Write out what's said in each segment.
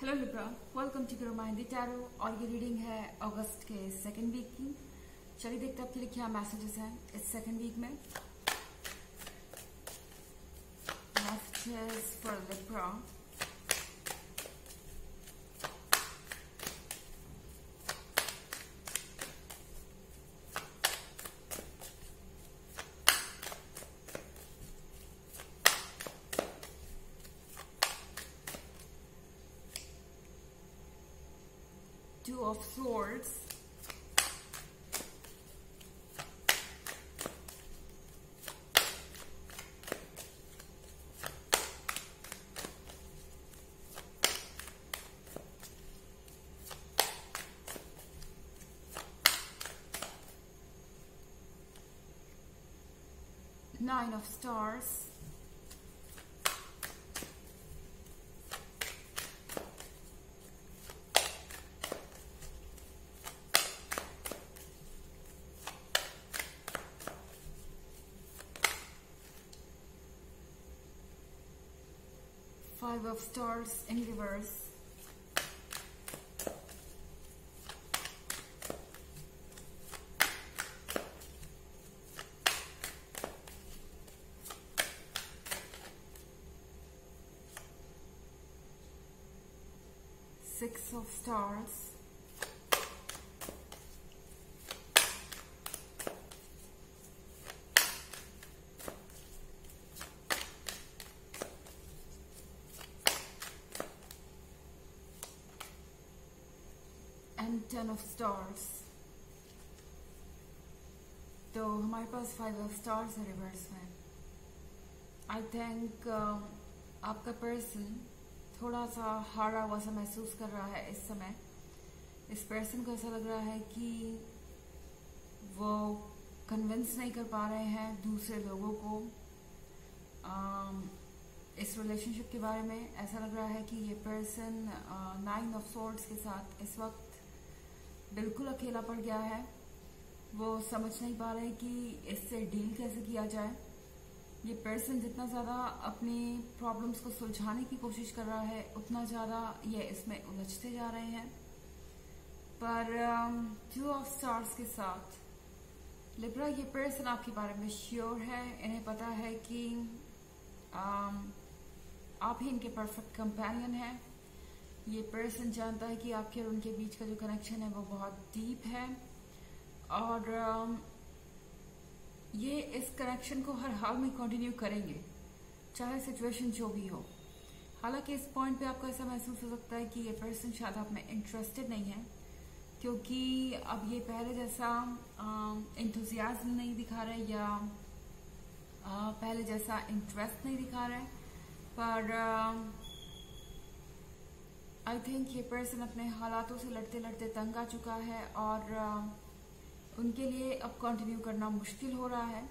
Hello Libra, welcome to Romandi tarot. और ये reading है अगस्त के सेकेंड वीक की। चलिए देखते हैं आपके लिए क्या मैसेजेस हैं इस सेकेंड वीक में। Messages for Libra. Two of Swords, Nine of Stars, Five of Stars in reverse, Six of Stars, and Ten of Stars। तो हमारे पास Five of Stars है रिवर्स में। आई थिंक आपका पर्सन थोड़ा सा हारा हुआ सा महसूस कर रहा है इस समय। इस पर्सन को ऐसा लग रहा है कि वो कन्विंस नहीं कर पा रहे हैं दूसरे लोगों को इस रिलेशनशिप के बारे में। ऐसा लग रहा है कि ये पर्सन नाइन ऑफ सोर्ड्स के साथ इस वक्त बिल्कुल अकेला पड़ गया है। वो समझ नहीं पा रहे कि इससे डील कैसे किया जाए। ये पर्सन जितना ज़्यादा अपनी प्रॉब्लम्स को सुलझाने की कोशिश कर रहा है उतना ज़्यादा ये इसमें उलझते जा रहे हैं। पर टू ऑफ स्टार्स के साथ लिब्रा, ये पर्सन आपके बारे में श्योर है। इन्हें पता है कि आप ही इनके परफेक्ट कंपेनियन हैं। ये पर्सन जानता है कि आपके और उनके बीच का जो कनेक्शन है वो बहुत डीप है और ये इस कनेक्शन को हर हाल में कंटिन्यू करेंगे, चाहे सिचुएशन जो भी हो। हालांकि इस पॉइंट पे आपको ऐसा महसूस हो सकता है कि ये पर्सन शायद आप में इंटरेस्टेड नहीं है, क्योंकि अब ये पहले जैसा इंथुजियाज्म नहीं दिखा रहे या पहले जैसा इंटरेस्ट नहीं दिखा रहे। पर आई थिंक ये पर्सन अपने हालातों से लड़ते लड़ते तंग आ चुका है और उनके लिए अब कंटिन्यू करना मुश्किल हो रहा है।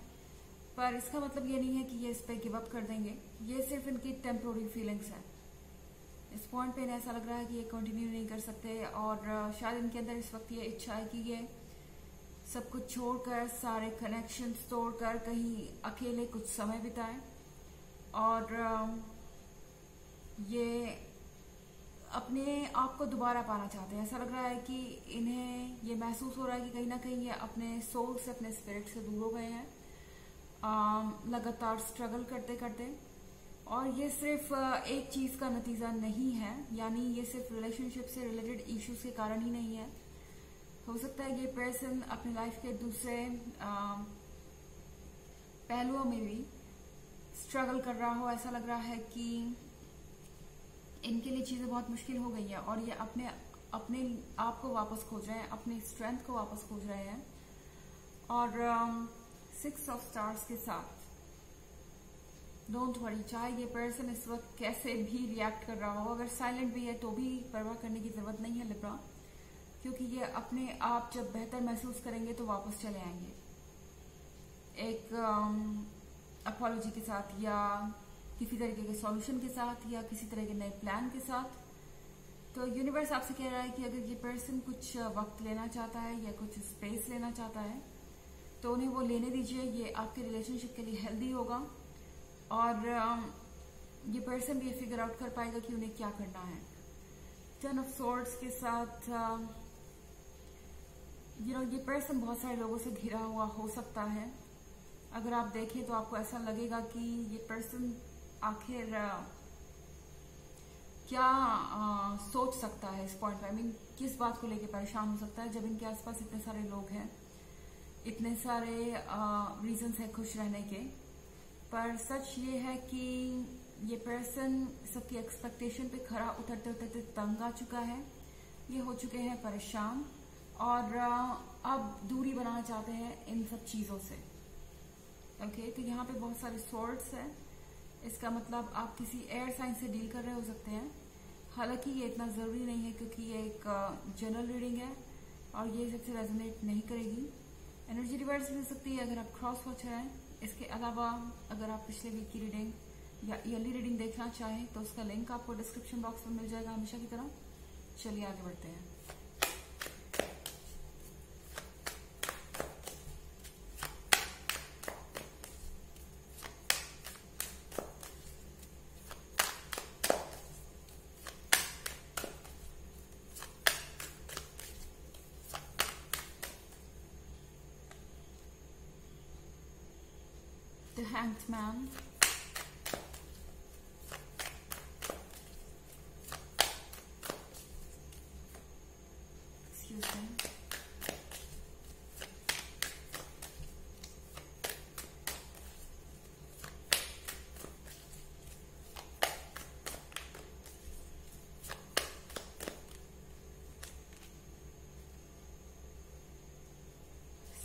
पर इसका मतलब ये नहीं है कि ये इस पे गिव अप कर देंगे। ये सिर्फ इनकी टेम्पोररी फीलिंग्स है। इस पॉइंट पे इन्हें ऐसा लग रहा है कि ये कंटिन्यू नहीं कर सकते और शायद इनके अंदर इस वक्त ये इच्छा है कि ये सब कुछ छोड़कर, सारे कनेक्शंस तोड़कर कहीं अकेले कुछ समय बिताएं और ये अपने आप को दोबारा पाना चाहते हैं। ऐसा लग रहा है कि इन्हें ये महसूस हो रहा है कि कहीं ना कहीं ये अपने सोल से, अपने स्पिरिट से दूर हो गए हैं लगातार स्ट्रगल करते करते। और ये सिर्फ एक चीज का नतीजा नहीं है, यानी ये सिर्फ रिलेशनशिप से रिलेटेड इश्यूज के कारण ही नहीं है। हो सकता है ये पर्सन अपने लाइफ के दूसरे पहलुओं में भी स्ट्रगल कर रहा हो। ऐसा लग रहा है कि इनके लिए चीजें बहुत मुश्किल हो गई हैं और ये अपने आप को वापस खोज रहे हैं, अपनी स्ट्रेंथ को वापस खोज रहे हैं। और सिक्स ऑफ स्टार्स के साथ डोंट वरी, चाहे ये पर्सन इस वक्त कैसे भी रिएक्ट कर रहा हो, अगर साइलेंट भी है तो भी परवाह करने की जरूरत नहीं है लिब्रा, क्योंकि ये अपने आप जब बेहतर महसूस करेंगे तो वापस चले आएंगे एक अपॉलॉजी के साथ या किसी तरीके के सॉल्यूशन के साथ या किसी तरह के नए प्लान के साथ। तो यूनिवर्स आपसे कह रहा है कि अगर ये पर्सन कुछ वक्त लेना चाहता है या कुछ स्पेस लेना चाहता है तो उन्हें वो लेने दीजिए। ये आपके रिलेशनशिप के लिए हेल्दी होगा और ये पर्सन भी ये फिगर आउट कर पाएगा कि उन्हें क्या करना है। 10 ऑफ सॉर्ड्स के साथ ये पर्सन बहुत सारे लोगों से घिरा हुआ हो सकता है। अगर आप देखें तो आपको ऐसा लगेगा कि ये पर्सन आखिर क्या सोच सकता है इस पॉइंट पर। किस बात को लेके परेशान हो सकता है जब इनके आसपास इतने सारे लोग हैं, इतने सारे रीजंस है खुश रहने के। पर सच ये है कि ये पर्सन सबकी एक्सपेक्टेशन पे खरा उतरते उतरते तंग आ चुका है। ये हो चुके हैं परेशान और अब दूरी बनाना चाहते हैं इन सब चीजों से। ओके, तो यहाँ पे बहुत सारे सॉर्ड्स है। इसका मतलब आप किसी एयर साइन से डील कर रहे हो सकते हैं। हालांकि ये इतना जरूरी नहीं है क्योंकि ये एक जनरल रीडिंग है और ये सबसे रेजोनेट नहीं करेगी। एनर्जी रिवर्स मिल सकती है अगर आप क्रॉस वॉचर हैं। इसके अलावा अगर आप पिछले वीक की रीडिंग या ईयरली रीडिंग देखना चाहें तो उसका लिंक आपको डिस्क्रिप्शन बॉक्स में मिल जाएगा हमेशा की तरह। चलिए आगे बढ़ते हैं। The Hanged Man, excuse me,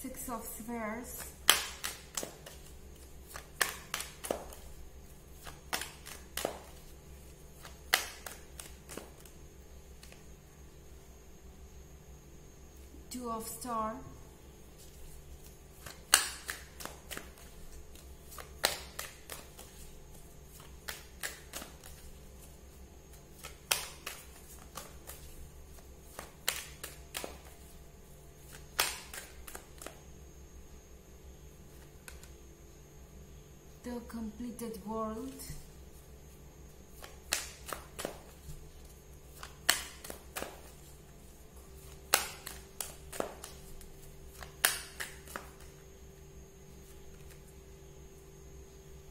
Six of Swords, Two of Star, The Completed World,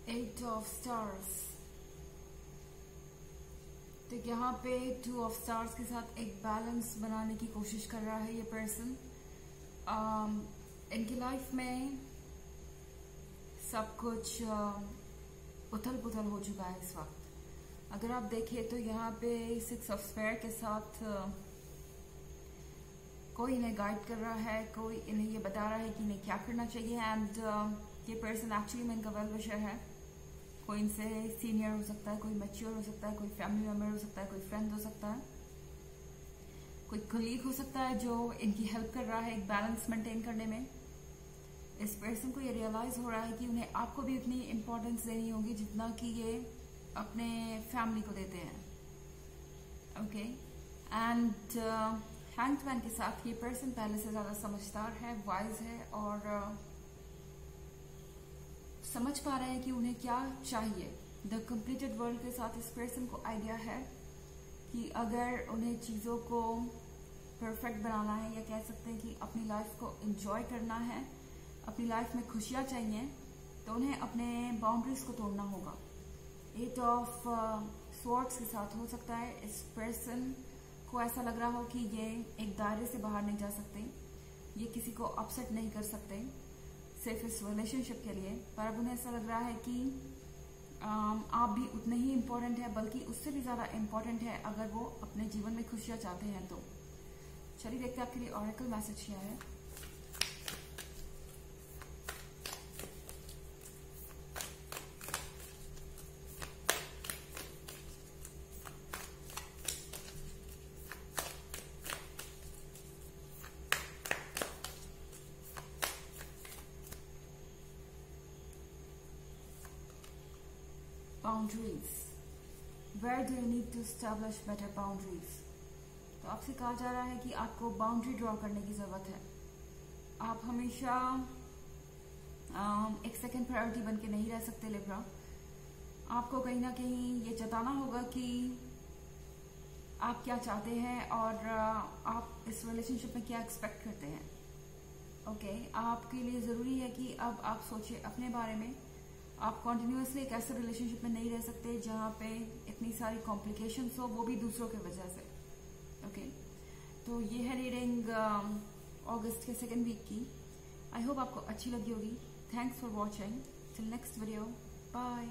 Eight of Stars। तो यहाँ पे Two of Stars के साथ एक बैलेंस बनाने की कोशिश कर रहा है ये पर्सन। इनकी लाइफ में सब कुछ उथल पुथल हो चुका है इस वक्त। अगर आप देखें तो यहाँ पे सिक्स ऑफ स्पेयर के साथ कोई इन्हें गाइड कर रहा है, कोई इन्हें ये बता रहा है कि इन्हें क्या करना चाहिए। एंड ये पर्सन एक्चुअली में इनका वेल विशर है। कोई इनसे सीनियर हो सकता है, कोई मैच्योर हो सकता है, कोई फैमिली मेम्बर हो सकता है, कोई फ्रेंड हो सकता है, कोई कलीग हो सकता है जो इनकी हेल्प कर रहा है एक बैलेंस मेंटेन करने में। इस पर्सन को ये रियलाइज हो रहा है कि उन्हें आपको भी उतनी इम्पोर्टेंस देनी होगी जितना कि ये अपने फैमिली को देते हैं। ओके, एंड हैंग्ड मैन के साथ ये पर्सन पहले से ज्यादा समझदार है, वाइज है और समझ पा रहे हैं कि उन्हें क्या चाहिए। द कंप्लीटेड वर्ल्ड के साथ इस पर्सन को आइडिया है कि अगर उन्हें चीजों को परफेक्ट बनाना है या कह सकते हैं कि अपनी लाइफ को एंजॉय करना है, अपनी लाइफ में खुशियां चाहिए, तो उन्हें अपने बाउंड्रीज को तोड़ना होगा। एट ऑफ स्वॉर्ड्स के साथ हो सकता है इस पर्सन को ऐसा लग रहा हो कि ये एक दायरे से बाहर नहीं जा सकते, ये किसी को अपसेट नहीं कर सकते सिर्फ इस रिलेशनशिप के लिए। पर अब उन्हें ऐसा लग रहा है कि आप भी उतने ही इम्पोर्टेंट है, बल्कि उससे भी ज्यादा इम्पोर्टेंट है अगर वो अपने जीवन में खुशियां चाहते हैं तो। चलिए देखते हैं आपके लिए ऑरेकल मैसेज क्या है। Boundaries, where do you need to establish better boundaries. तो आपसे कहा जा रहा है कि आपको बाउंड्री ड्रॉ करने की जरूरत है। आप हमेशा एक सेकेंड प्रायोरिटी बन के नहीं रह सकते लिब्रा। आपको कहीं ना कहीं ये जताना होगा कि आप क्या चाहते हैं और आप इस रिलेशनशिप में क्या एक्सपेक्ट करते हैं। ओके, आपके लिए ज़रूरी है कि अब आप सोचिए अपने बारे में। आप कॉन्टिन्यूसली एक ऐसे रिलेशनशिप में नहीं रह सकते जहाँ पे इतनी सारी कॉम्प्लिकेशंस हो, वो भी दूसरों की वजह से। ओके, तो ये है रीडिंग अगस्त के 2nd वीक की। आई होप आपको अच्छी लगी होगी। Thanks for watching. Till next video, bye.